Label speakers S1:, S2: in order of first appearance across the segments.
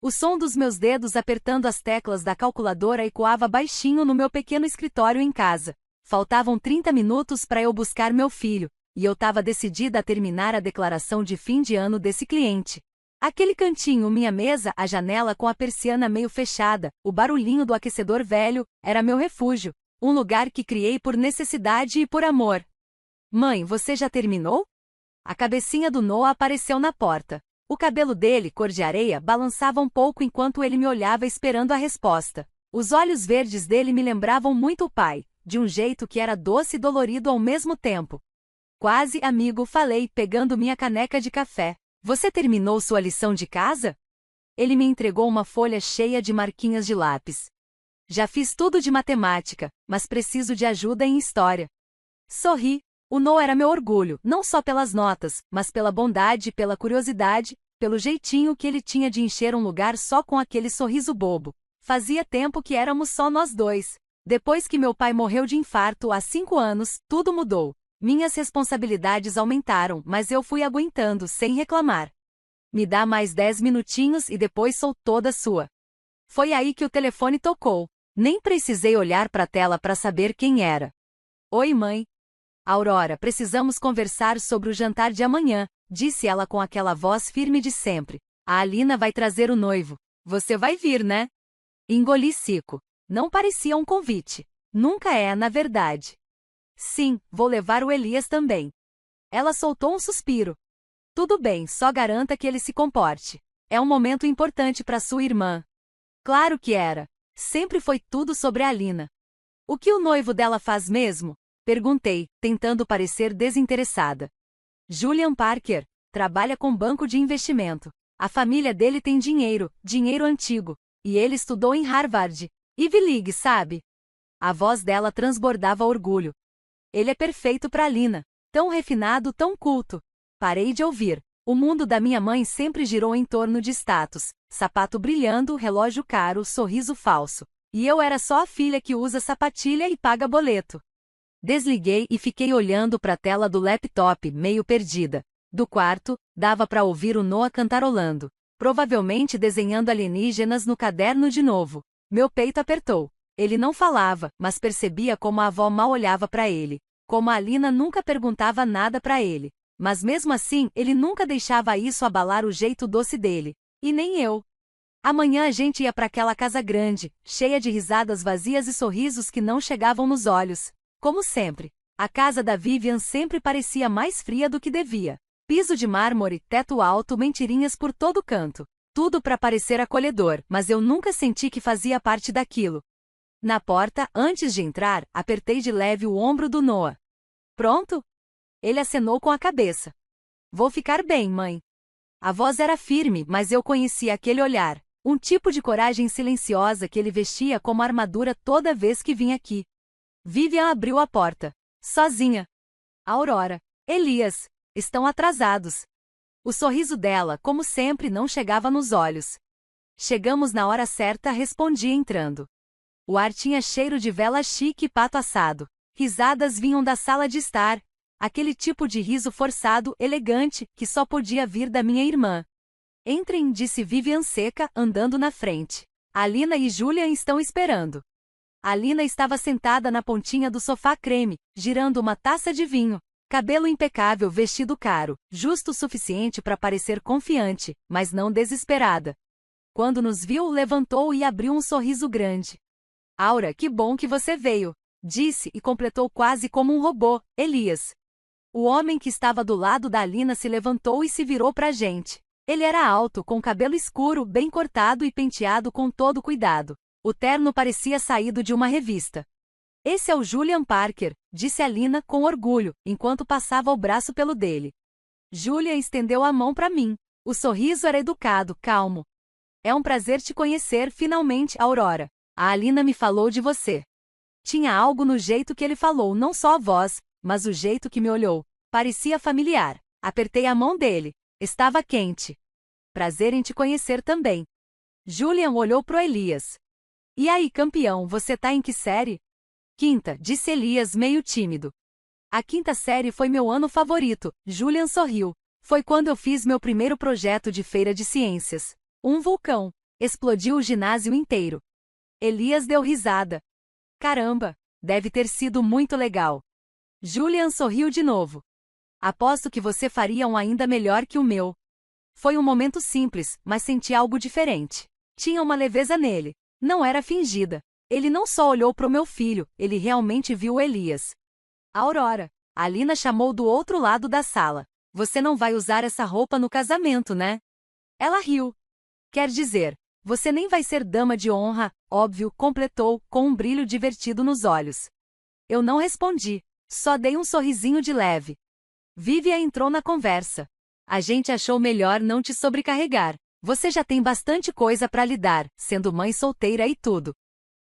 S1: O som dos meus dedos apertando as teclas da calculadora ecoava baixinho no meu pequeno escritório em casa. Faltavam 30 minutos para eu buscar meu filho, e eu estava decidida a terminar a declaração de fim de ano desse cliente. Aquele cantinho, minha mesa, a janela com a persiana meio fechada, o barulhinho do aquecedor velho, era meu refúgio, um lugar que criei por necessidade e por amor. Mãe, você já terminou? A cabecinha do Noah apareceu na porta. O cabelo dele, cor de areia, balançava um pouco enquanto ele me olhava esperando a resposta. Os olhos verdes dele me lembravam muito o pai, de um jeito que era doce e dolorido ao mesmo tempo. Quase amigo, falei, pegando minha caneca de café. Você terminou sua lição de casa? Ele me entregou uma folha cheia de marquinhas de lápis. Já fiz tudo de matemática, mas preciso de ajuda em história. Sorri. O Noah era meu orgulho, não só pelas notas, mas pela bondade, pela curiosidade, pelo jeitinho que ele tinha de encher um lugar só com aquele sorriso bobo. Fazia tempo que éramos só nós dois. Depois que meu pai morreu de infarto há 5 anos, tudo mudou. Minhas responsabilidades aumentaram, mas eu fui aguentando sem reclamar. Me dá mais 10 minutinhos e depois sou toda sua. Foi aí que o telefone tocou. Nem precisei olhar para a tela para saber quem era. Oi, mãe. Aurora, precisamos conversar sobre o jantar de amanhã, disse ela com aquela voz firme de sempre. A Alina vai trazer o noivo. Você vai vir, né? Engoli seco. Não parecia um convite. Nunca é, na verdade. Sim, vou levar o Elias também. Ela soltou um suspiro. Tudo bem, só garanta que ele se comporte. É um momento importante para sua irmã. Claro que era. Sempre foi tudo sobre a Alina. O que o noivo dela faz mesmo? Perguntei, tentando parecer desinteressada. Julian Parker. Trabalha com banco de investimento. A família dele tem dinheiro, dinheiro antigo. E ele estudou em Harvard. Ivy League, sabe? A voz dela transbordava orgulho. Ele é perfeito para Alina. Tão refinado, tão culto. Parei de ouvir. O mundo da minha mãe sempre girou em torno de status. Sapato brilhando, relógio caro, sorriso falso. E eu era só a filha que usa sapatilha e paga boleto. Desliguei e fiquei olhando para a tela do laptop, meio perdida. Do quarto, dava para ouvir o Noah cantarolando. Provavelmente desenhando alienígenas no caderno de novo. Meu peito apertou. Ele não falava, mas percebia como a avó mal olhava para ele. Como a Alina nunca perguntava nada para ele. Mas mesmo assim, ele nunca deixava isso abalar o jeito doce dele. E nem eu. Amanhã a gente ia para aquela casa grande, cheia de risadas vazias e sorrisos que não chegavam nos olhos. Como sempre. A casa da Vivian sempre parecia mais fria do que devia. Piso de mármore, teto alto, mentirinhas por todo canto. Tudo para parecer acolhedor, mas eu nunca senti que fazia parte daquilo. Na porta, antes de entrar, apertei de leve o ombro do Noah. Pronto? Ele acenou com a cabeça. Vou ficar bem, mãe. A voz era firme, mas eu conhecia aquele olhar. Um tipo de coragem silenciosa que ele vestia como armadura toda vez que vinha aqui. Vivian abriu a porta. Sozinha. Aurora. Elias. Estão atrasados. O sorriso dela, como sempre, não chegava nos olhos. Chegamos na hora certa, respondi entrando. O ar tinha cheiro de vela chique e pato assado. Risadas vinham da sala de estar. Aquele tipo de riso forçado, elegante, que só podia vir da minha irmã. Entrem, disse Vivian seca, andando na frente. Alina e Julian estão esperando. Alina estava sentada na pontinha do sofá creme, girando uma taça de vinho. Cabelo impecável, vestido caro, justo o suficiente para parecer confiante, mas não desesperada. Quando nos viu, levantou e abriu um sorriso grande. Aura, que bom que você veio, disse e completou quase como um robô, Elias. O homem que estava do lado da Alina se levantou e se virou para a gente. Ele era alto, com cabelo escuro, bem cortado e penteado com todo cuidado. O terno parecia saído de uma revista. Esse é o Julian Parker, disse Alina com orgulho, enquanto passava o braço pelo dele. Julian estendeu a mão para mim. O sorriso era educado, calmo. É um prazer te conhecer, finalmente, Aurora. A Alina me falou de você. Tinha algo no jeito que ele falou, não só a voz, mas o jeito que me olhou. Parecia familiar. Apertei a mão dele. Estava quente. Prazer em te conhecer também. Julian olhou pro Elias. E aí, campeão, você tá em que série? Quinta, disse Elias meio tímido. A quinta série foi meu ano favorito, Julian sorriu. Foi quando eu fiz meu primeiro projeto de feira de ciências. Um vulcão. Explodiu o ginásio inteiro. Elias deu risada. Caramba, deve ter sido muito legal. Julian sorriu de novo. Aposto que você faria um ainda melhor que o meu. Foi um momento simples, mas senti algo diferente. Tinha uma leveza nele. Não era fingida. Ele não só olhou para o meu filho, ele realmente viu Elias. Aurora. Alina chamou do outro lado da sala. Você não vai usar essa roupa no casamento, né? Ela riu. Quer dizer, você nem vai ser dama de honra, óbvio, completou, com um brilho divertido nos olhos. Eu não respondi. Só dei um sorrisinho de leve. Vivian entrou na conversa. A gente achou melhor não te sobrecarregar. Você já tem bastante coisa para lidar, sendo mãe solteira e tudo.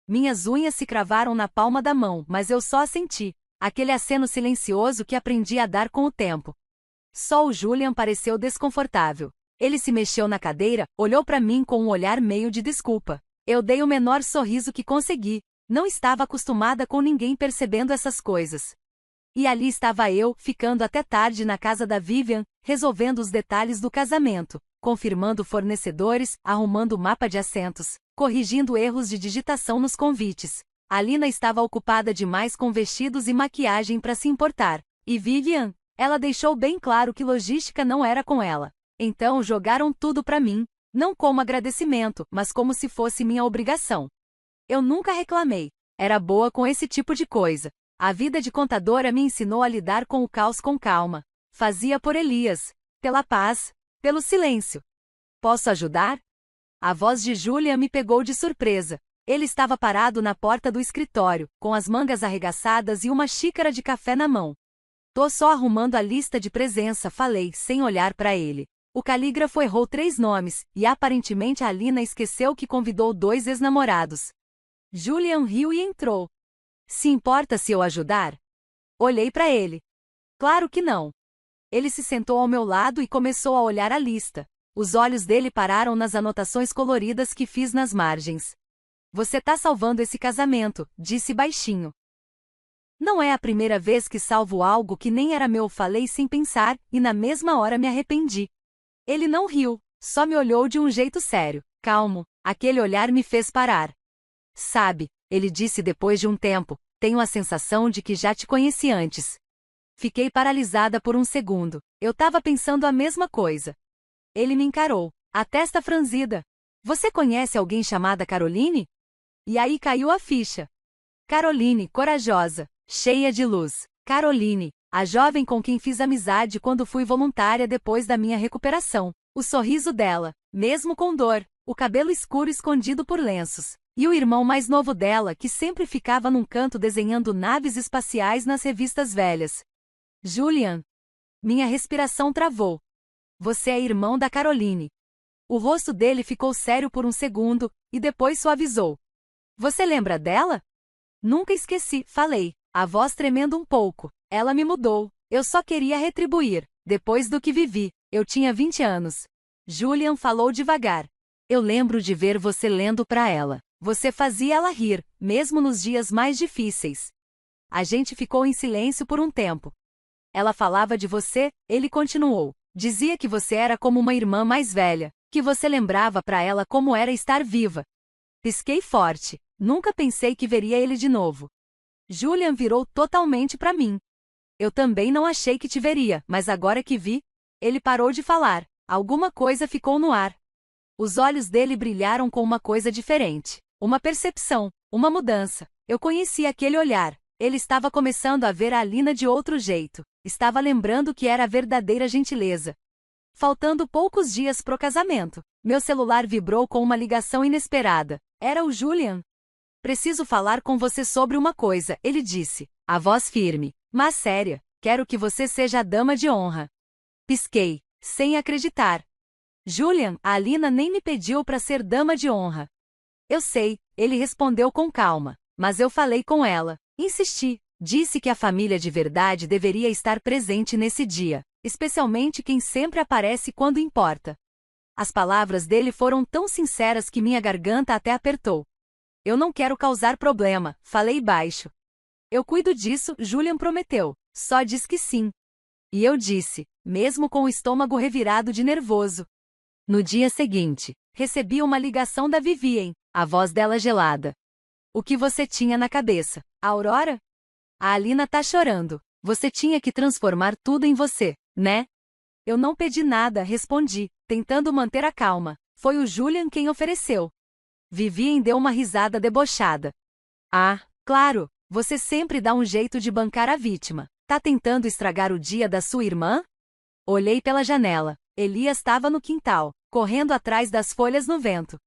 S1: Minhas unhas se cravaram na palma da mão, mas eu só assenti. Aquele aceno silencioso que aprendi a dar com o tempo. Só o Julian pareceu desconfortável. Ele se mexeu na cadeira, olhou para mim com um olhar meio de desculpa. Eu dei o menor sorriso que consegui. Não estava acostumada com ninguém percebendo essas coisas. E ali estava eu, ficando até tarde na casa da Vivian, resolvendo os detalhes do casamento, confirmando fornecedores, arrumando o mapa de assentos, corrigindo erros de digitação nos convites. Alina estava ocupada demais com vestidos e maquiagem para se importar. E Vivian? Ela deixou bem claro que logística não era com ela. Então jogaram tudo para mim, não como agradecimento, mas como se fosse minha obrigação. Eu nunca reclamei. Era boa com esse tipo de coisa. A vida de contadora me ensinou a lidar com o caos com calma. Fazia por Elias, pela paz, pelo silêncio. Posso ajudar? A voz de Julia me pegou de surpresa. Ele estava parado na porta do escritório, com as mangas arregaçadas e uma xícara de café na mão. Tô só arrumando a lista de presença, falei, sem olhar para ele. O calígrafo errou 3 nomes, e aparentemente a Alina esqueceu que convidou 2 ex-namorados. Julian riu e entrou. Se importa se eu ajudar? Olhei para ele. Claro que não. Ele se sentou ao meu lado e começou a olhar a lista. Os olhos dele pararam nas anotações coloridas que fiz nas margens. Você tá salvando esse casamento, disse baixinho. Não é a primeira vez que salvo algo que nem era meu, falei sem pensar, e na mesma hora me arrependi. Ele não riu, só me olhou de um jeito sério, calmo. Aquele olhar me fez parar. Sabe, ele disse depois de um tempo, tenho a sensação de que já te conheci antes. Fiquei paralisada por um segundo. Eu tava pensando a mesma coisa. Ele me encarou, a testa franzida. Você conhece alguém chamada Caroline? E aí caiu a ficha. Caroline, corajosa, cheia de luz. Caroline, a jovem com quem fiz amizade quando fui voluntária depois da minha recuperação. O sorriso dela, mesmo com dor, o cabelo escuro escondido por lenços. E o irmão mais novo dela, que sempre ficava num canto desenhando naves espaciais nas revistas velhas. Julian. Minha respiração travou. Você é irmão da Caroline. O rosto dele ficou sério por um segundo, e depois suavizou. Você lembra dela? Nunca esqueci, falei, a voz tremendo um pouco. Ela me mudou. Eu só queria retribuir. Depois do que vivi, eu tinha 20 anos. Julian falou devagar. Eu lembro de ver você lendo para ela. Você fazia ela rir, mesmo nos dias mais difíceis. A gente ficou em silêncio por um tempo. Ela falava de você, ele continuou. Dizia que você era como uma irmã mais velha, que você lembrava para ela como era estar viva. Pisquei forte. Nunca pensei que veria ele de novo. Julian virou totalmente para mim. Eu também não achei que te veria, mas agora que vi... Ele parou de falar. Alguma coisa ficou no ar. Os olhos dele brilharam com uma coisa diferente. Uma percepção, uma mudança. Eu conhecia aquele olhar. Ele estava começando a ver a Alina de outro jeito. Estava lembrando que era a verdadeira gentileza. Faltando poucos dias pro casamento, meu celular vibrou com uma ligação inesperada. Era o Julian. Preciso falar com você sobre uma coisa, ele disse, a voz firme, mas séria. Quero que você seja a dama de honra. Pisquei, sem acreditar. Julian, a Alina nem me pediu para ser dama de honra. Eu sei, ele respondeu com calma, mas eu falei com ela. Insisti, disse que a família de verdade deveria estar presente nesse dia, especialmente quem sempre aparece quando importa. As palavras dele foram tão sinceras que minha garganta até apertou. Eu não quero causar problema, falei baixo. Eu cuido disso, Julian prometeu, só diz que sim. E eu disse, mesmo com o estômago revirado de nervoso. No dia seguinte, Recebi uma ligação da Vivien, a voz dela gelada. O que você tinha na cabeça, Aurora? A Alina tá chorando. Você tinha que transformar tudo em você, né? Eu não pedi nada, respondi, tentando manter a calma. Foi o Julian quem ofereceu. Vivien deu uma risada debochada. Ah, claro, você sempre dá um jeito de bancar a vítima. Tá tentando estragar o dia da sua irmã? Olhei pela janela. Elias estava no quintal, correndo atrás das folhas no vento.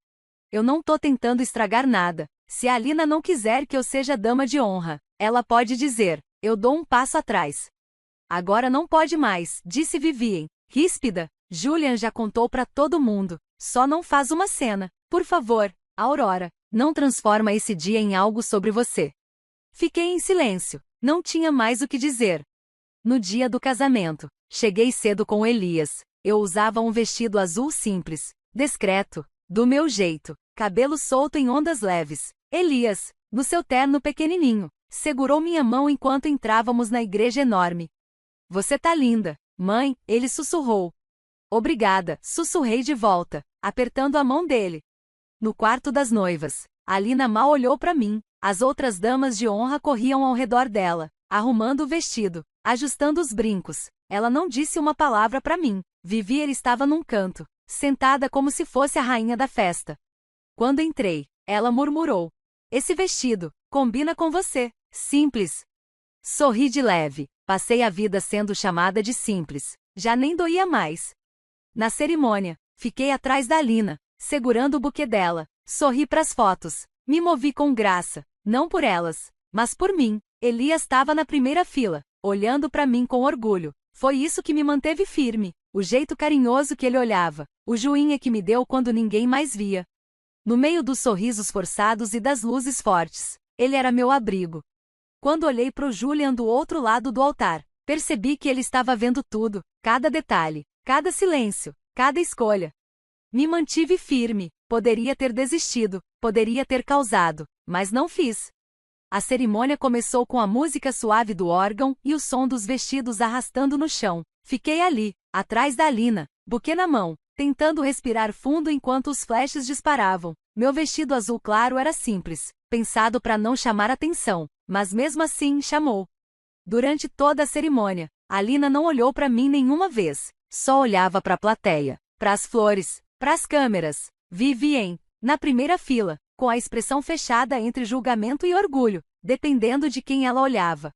S1: Eu não tô tentando estragar nada. Se a Alina não quiser que eu seja dama de honra, ela pode dizer, eu dou um passo atrás. Agora não pode mais, disse Vivien, ríspida. Julian já contou pra todo mundo. Só não faz uma cena, por favor, Aurora. Não transforma esse dia em algo sobre você. Fiquei em silêncio. Não tinha mais o que dizer. No dia do casamento, cheguei cedo com Elias. Eu usava um vestido azul simples, discreto, do meu jeito, cabelo solto em ondas leves. Elias, no seu terno pequenininho, segurou minha mão enquanto entrávamos na igreja enorme. Você tá linda, mãe, ele sussurrou. Obrigada, sussurrei de volta, apertando a mão dele. No quarto das noivas, Alina mal olhou para mim. As outras damas de honra corriam ao redor dela, arrumando o vestido, ajustando os brincos. Ela não disse uma palavra para mim. Vivien estava num canto, sentada como se fosse a rainha da festa. Quando entrei, ela murmurou. Esse vestido combina com você. Simples. Sorri de leve. Passei a vida sendo chamada de simples. Já nem doía mais. Na cerimônia, fiquei atrás da Alina, segurando o buquê dela. Sorri pras fotos. Me movi com graça. Não por elas, mas por mim. Elias estava na primeira fila, olhando para mim com orgulho. Foi isso que me manteve firme. O jeito carinhoso que ele olhava. O joinha que me deu quando ninguém mais via. No meio dos sorrisos forçados e das luzes fortes, ele era meu abrigo. Quando olhei para o Julian do outro lado do altar, percebi que ele estava vendo tudo, cada detalhe, cada silêncio, cada escolha. Me mantive firme. Poderia ter desistido, poderia ter causado, mas não fiz. A cerimônia começou com a música suave do órgão e o som dos vestidos arrastando no chão. Fiquei ali, atrás da Alina, buquê na mão, tentando respirar fundo enquanto os flashes disparavam. Meu vestido azul claro era simples, pensado para não chamar atenção, mas mesmo assim chamou. Durante toda a cerimônia, Alina não olhou para mim nenhuma vez, só olhava para a plateia, para as flores, para as câmeras. Vivien, na primeira fila, com a expressão fechada entre julgamento e orgulho, dependendo de quem ela olhava.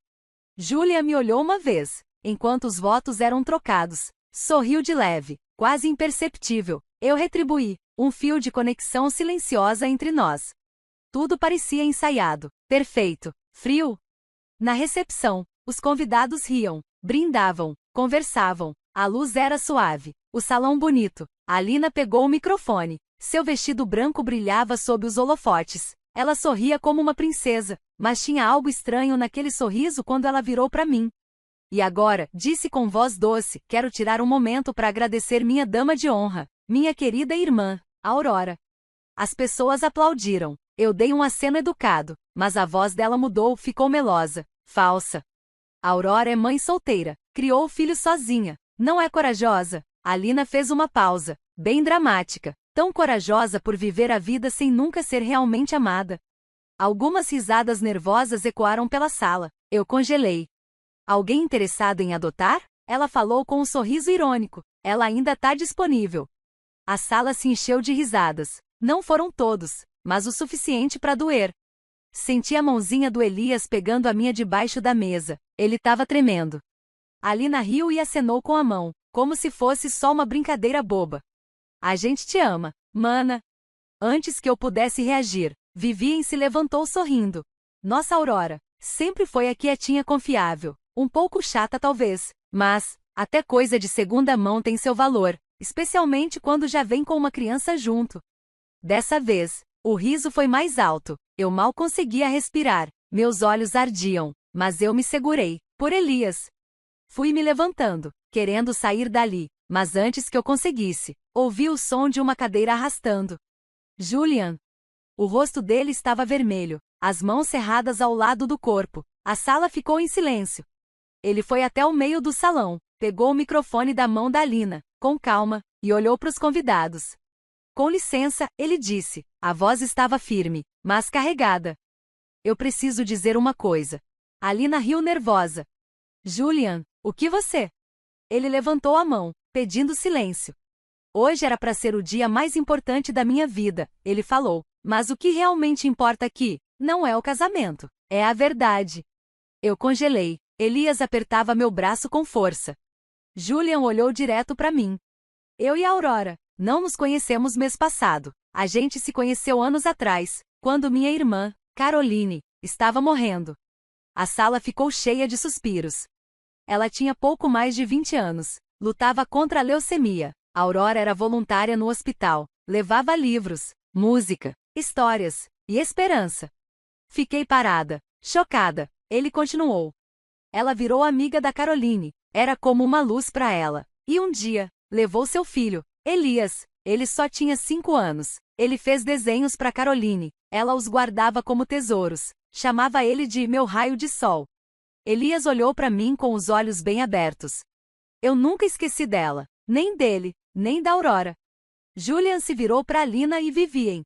S1: Julia me olhou uma vez, enquanto os votos eram trocados. Sorriu de leve, quase imperceptível. Eu retribuí, um fio de conexão silenciosa entre nós. Tudo parecia ensaiado, perfeito, frio. Na recepção, os convidados riam, brindavam, conversavam. A luz era suave, o salão bonito. Alina pegou o microfone. Seu vestido branco brilhava sob os holofotes. Ela sorria como uma princesa, mas tinha algo estranho naquele sorriso quando ela virou para mim. E agora, disse com voz doce, quero tirar um momento para agradecer minha dama de honra, minha querida irmã, Aurora. As pessoas aplaudiram. Eu dei um aceno educado, mas a voz dela mudou, ficou melosa, falsa. Aurora é mãe solteira, criou o filho sozinha. Não é corajosa? Alina fez uma pausa, bem dramática. Tão corajosa por viver a vida sem nunca ser realmente amada. Algumas risadas nervosas ecoaram pela sala. Eu congelei. Alguém interessado em adotar? Ela falou com um sorriso irônico. Ela ainda está disponível. A sala se encheu de risadas. Não foram todos, mas o suficiente para doer. Senti a mãozinha do Elias pegando a minha debaixo da mesa. Ele estava tremendo. Alina riu e acenou com a mão, como se fosse só uma brincadeira boba. A gente te ama, mana. Antes que eu pudesse reagir, Vivien se levantou sorrindo. Nossa Aurora, sempre foi a quietinha confiável, um pouco chata talvez, mas, até coisa de segunda mão tem seu valor, especialmente quando já vem com uma criança junto. Dessa vez, o riso foi mais alto, eu mal conseguia respirar, meus olhos ardiam, mas eu me segurei, por Elias. Fui me levantando, querendo sair dali, mas antes que eu conseguisse, ouvi o som de uma cadeira arrastando. Julian. O rosto dele estava vermelho, as mãos cerradas ao lado do corpo. A sala ficou em silêncio. Ele foi até o meio do salão, pegou o microfone da mão da Alina, com calma, e olhou para os convidados. Com licença, ele disse. A voz estava firme, mas carregada. Eu preciso dizer uma coisa. Alina riu nervosa. Julian, o que você? Ele levantou a mão, pedindo silêncio. Hoje era para ser o dia mais importante da minha vida, ele falou. Mas o que realmente importa aqui não é o casamento, é a verdade. Eu congelei. Elias apertava meu braço com força. Julian olhou direto para mim. Eu e Aurora não nos conhecemos mês passado. A gente se conheceu anos atrás, quando minha irmã, Caroline, estava morrendo. A sala ficou cheia de suspiros. Ela tinha pouco mais de 20 anos. Lutava contra a leucemia. Aurora era voluntária no hospital. Levava livros, música, histórias e esperança. Fiquei parada, chocada. Ele continuou. Ela virou amiga da Caroline. Era como uma luz para ela. E um dia, levou seu filho, Elias. Ele só tinha 5 anos. Ele fez desenhos para Caroline. Ela os guardava como tesouros. Chamava ele de meu raio de sol. Elias olhou para mim com os olhos bem abertos. Eu nunca esqueci dela, nem dele, nem da Aurora. Julian se virou para Alina e Vivien.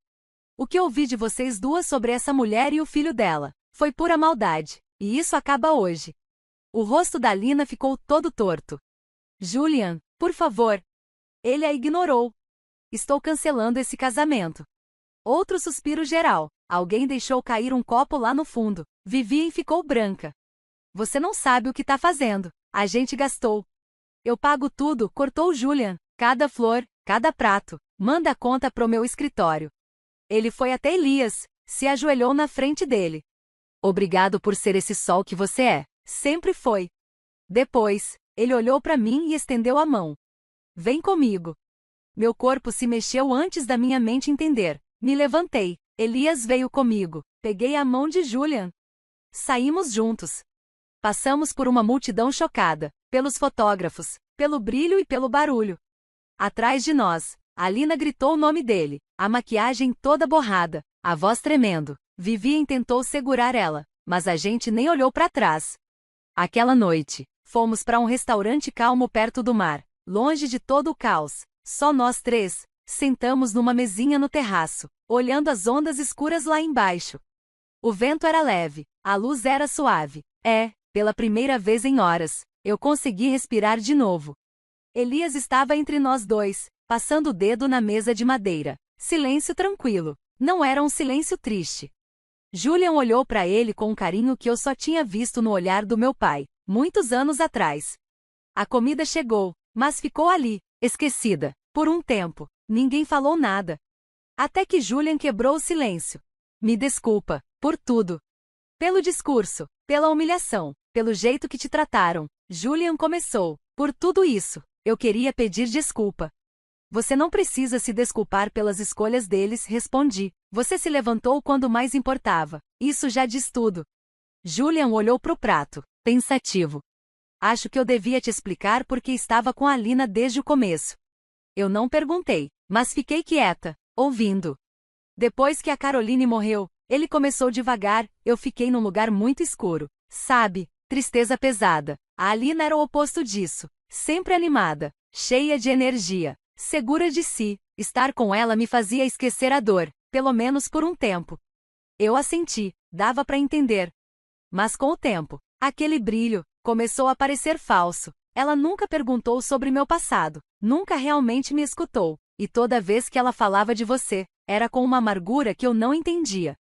S1: O que ouvi de vocês duas sobre essa mulher e o filho dela foi pura maldade, e isso acaba hoje. O rosto da Alina ficou todo torto. Julian, por favor. Ele a ignorou. Estou cancelando esse casamento. Outro suspiro geral. Alguém deixou cair um copo lá no fundo. Vivien ficou branca. Você não sabe o que está fazendo. A gente gastou. Eu pago tudo, cortou Julian. Cada flor, cada prato. Manda a conta pro meu escritório. Ele foi até Elias, se ajoelhou na frente dele. Obrigado por ser esse sol que você é. Sempre foi. Depois, ele olhou para mim e estendeu a mão. Vem comigo. Meu corpo se mexeu antes da minha mente entender. Me levantei. Elias veio comigo. Peguei a mão de Julian. Saímos juntos. Passamos por uma multidão chocada, pelos fotógrafos, pelo brilho e pelo barulho. Atrás de nós, Alina gritou o nome dele, a maquiagem toda borrada, a voz tremendo. Vivien tentou segurar ela, mas a gente nem olhou para trás. Aquela noite, fomos para um restaurante calmo perto do mar, longe de todo o caos. Só nós três, sentamos numa mesinha no terraço, olhando as ondas escuras lá embaixo. O vento era leve, a luz era suave. Pela primeira vez em horas, eu consegui respirar de novo. Elias estava entre nós dois, passando o dedo na mesa de madeira. Silêncio tranquilo. Não era um silêncio triste. Julian olhou para ele com um carinho que eu só tinha visto no olhar do meu pai, muitos anos atrás. A comida chegou, mas ficou ali, esquecida. Por um tempo, ninguém falou nada. Até que Julian quebrou o silêncio. Me desculpa, por tudo. Pelo discurso, pela humilhação, pelo jeito que te trataram. Julian começou. Por tudo isso, eu queria pedir desculpa. Você não precisa se desculpar pelas escolhas deles, respondi. Você se levantou quando mais importava. Isso já diz tudo. Julian olhou pro prato, pensativo. Acho que eu devia te explicar porque estava com a Alina desde o começo. Eu não perguntei, mas fiquei quieta, ouvindo. Depois que a Caroline morreu, ele começou devagar, eu fiquei num lugar muito escuro. Sabe, tristeza pesada. A Alina era o oposto disso. Sempre animada, cheia de energia, segura de si. Estar com ela me fazia esquecer a dor, pelo menos por um tempo. Eu a senti, dava para entender. Mas com o tempo, aquele brilho começou a parecer falso. Ela nunca perguntou sobre meu passado, nunca realmente me escutou. E toda vez que ela falava de você, era com uma amargura que eu não entendia.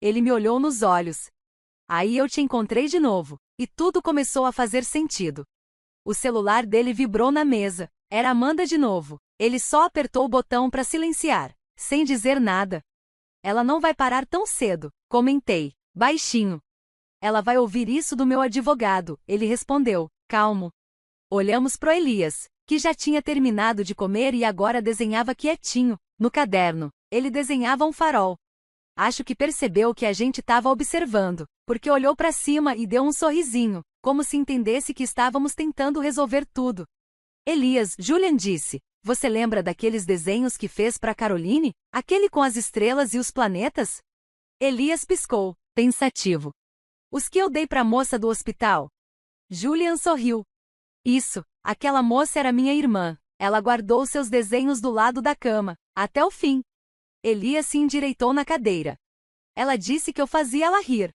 S1: Ele me olhou nos olhos. Aí eu te encontrei de novo, e tudo começou a fazer sentido. O celular dele vibrou na mesa. Era Amanda de novo. Ele só apertou o botão para silenciar, sem dizer nada. Ela não vai parar tão cedo, comentei, baixinho. Ela vai ouvir isso do meu advogado, ele respondeu, calmo. Olhamos pro Elias, que já tinha terminado de comer e agora desenhava quietinho, no caderno. Ele desenhava um farol. Acho que percebeu que a gente estava observando, porque olhou para cima e deu um sorrisinho, como se entendesse que estávamos tentando resolver tudo. Elias, Julian disse, você lembra daqueles desenhos que fez para Caroline? Aquele com as estrelas e os planetas? Elias piscou, pensativo. Os que eu dei para a moça do hospital? Julian sorriu. Isso, aquela moça era minha irmã. Ela guardou seus desenhos do lado da cama. Até o fim. Elias se endireitou na cadeira. Ela disse que eu fazia ela rir.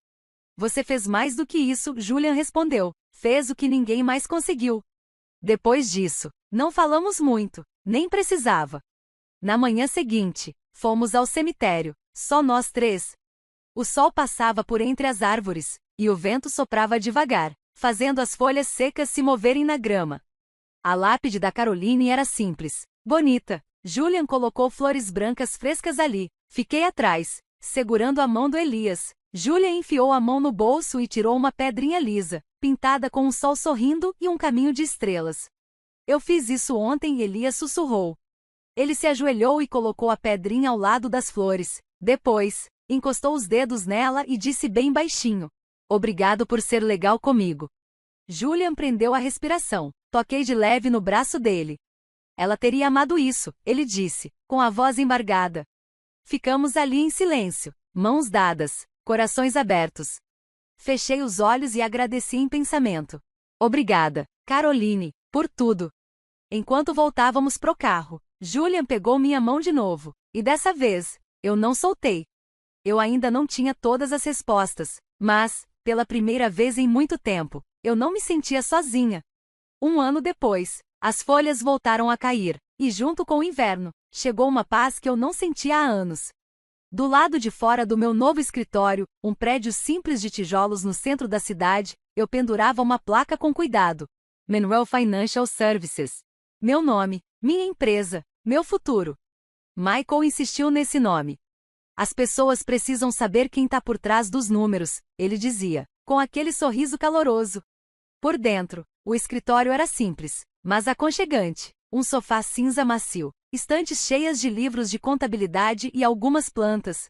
S1: Você fez mais do que isso, Julian respondeu. Fez o que ninguém mais conseguiu. Depois disso, não falamos muito, nem precisava. Na manhã seguinte, fomos ao cemitério, só nós três. O sol passava por entre as árvores, e o vento soprava devagar, fazendo as folhas secas se moverem na grama. A lápide da Caroline era simples, bonita. Julian colocou flores brancas frescas ali. Fiquei atrás, segurando a mão do Elias. Julian enfiou a mão no bolso e tirou uma pedrinha lisa, pintada com um sol sorrindo e um caminho de estrelas. Eu fiz isso ontem, Elias sussurrou. Ele se ajoelhou e colocou a pedrinha ao lado das flores. Depois, encostou os dedos nela e disse bem baixinho: Obrigado por ser legal comigo. Julian prendeu a respiração. Toquei de leve no braço dele. Ela teria amado isso, ele disse, com a voz embargada. Ficamos ali em silêncio, mãos dadas, corações abertos. Fechei os olhos e agradeci em pensamento. Obrigada, Caroline, por tudo. Enquanto voltávamos pro carro, Julian pegou minha mão de novo, e dessa vez, eu não soltei. Eu ainda não tinha todas as respostas, mas, pela primeira vez em muito tempo, eu não me sentia sozinha. 1 ano depois, as folhas voltaram a cair, e junto com o inverno, chegou uma paz que eu não sentia há anos. Do lado de fora do meu novo escritório, um prédio simples de tijolos no centro da cidade, eu pendurava uma placa com cuidado. Manuel Financial Services. Meu nome, minha empresa, meu futuro. Michael insistiu nesse nome. As pessoas precisam saber quem está por trás dos números, ele dizia, com aquele sorriso caloroso. Por dentro, o escritório era simples, mas aconchegante. Um sofá cinza macio, estantes cheias de livros de contabilidade e algumas plantas.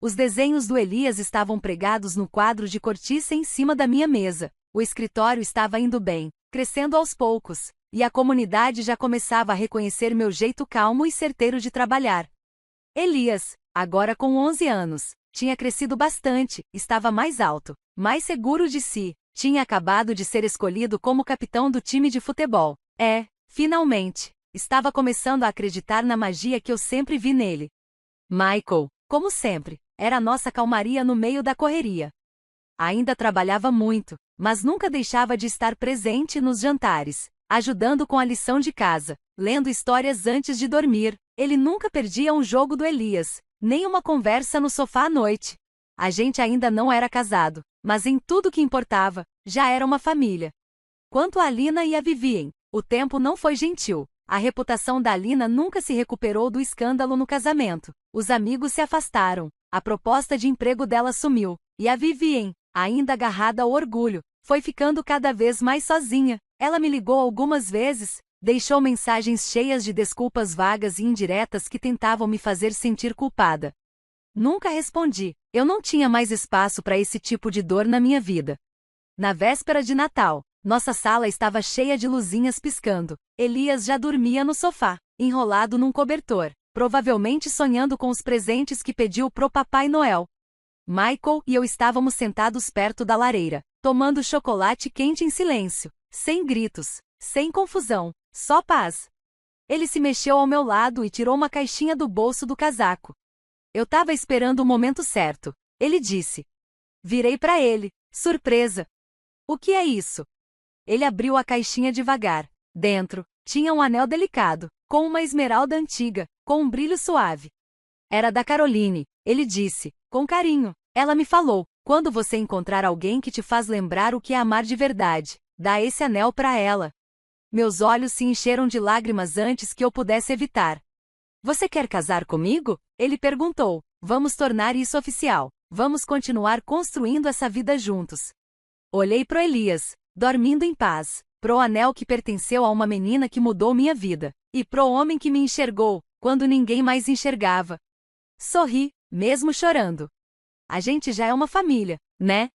S1: Os desenhos do Elias estavam pregados no quadro de cortiça em cima da minha mesa. O escritório estava indo bem, crescendo aos poucos, e a comunidade já começava a reconhecer meu jeito calmo e certeiro de trabalhar. Elias, agora com 11 anos, tinha crescido bastante, estava mais alto, mais seguro de si, tinha acabado de ser escolhido como capitão do time de futebol. Finalmente, estava começando a acreditar na magia que eu sempre vi nele. Michael, como sempre, era a nossa calmaria no meio da correria. Ainda trabalhava muito, mas nunca deixava de estar presente nos jantares, ajudando com a lição de casa, lendo histórias antes de dormir. Ele nunca perdia um jogo do Elias, nem uma conversa no sofá à noite. A gente ainda não era casado, mas em tudo que importava, já era uma família. Quanto a Alina e a Vivien, o tempo não foi gentil. A reputação da Alina nunca se recuperou do escândalo no casamento. Os amigos se afastaram, a proposta de emprego dela sumiu, e a Vivien, ainda agarrada ao orgulho, foi ficando cada vez mais sozinha. Ela me ligou algumas vezes, deixou mensagens cheias de desculpas vagas e indiretas que tentavam me fazer sentir culpada. Nunca respondi, eu não tinha mais espaço para esse tipo de dor na minha vida. Na véspera de Natal, nossa sala estava cheia de luzinhas piscando. Elias já dormia no sofá, enrolado num cobertor, provavelmente sonhando com os presentes que pediu pro Papai Noel. Michael e eu estávamos sentados perto da lareira, tomando chocolate quente em silêncio, sem gritos, sem confusão, só paz. Ele se mexeu ao meu lado e tirou uma caixinha do bolso do casaco. Eu estava esperando o momento certo. Ele disse. Virei para ele, surpresa. O que é isso? Ele abriu a caixinha devagar. Dentro, tinha um anel delicado, com uma esmeralda antiga, com um brilho suave. Era da Caroline, ele disse, com carinho. Ela me falou, quando você encontrar alguém que te faz lembrar o que é amar de verdade, dá esse anel para ela. Meus olhos se encheram de lágrimas antes que eu pudesse evitar. Você quer casar comigo? Ele perguntou. Vamos tornar isso oficial. Vamos continuar construindo essa vida juntos. Olhei pro Elias, dormindo em paz, pro anel que pertenceu a uma menina que mudou minha vida, e pro homem que me enxergou, quando ninguém mais enxergava. Sorri, mesmo chorando. A gente já é uma família, né?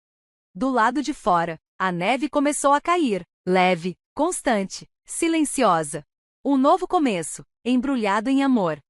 S1: Do lado de fora, a neve começou a cair, leve, constante, silenciosa. Um novo começo, embrulhado em amor.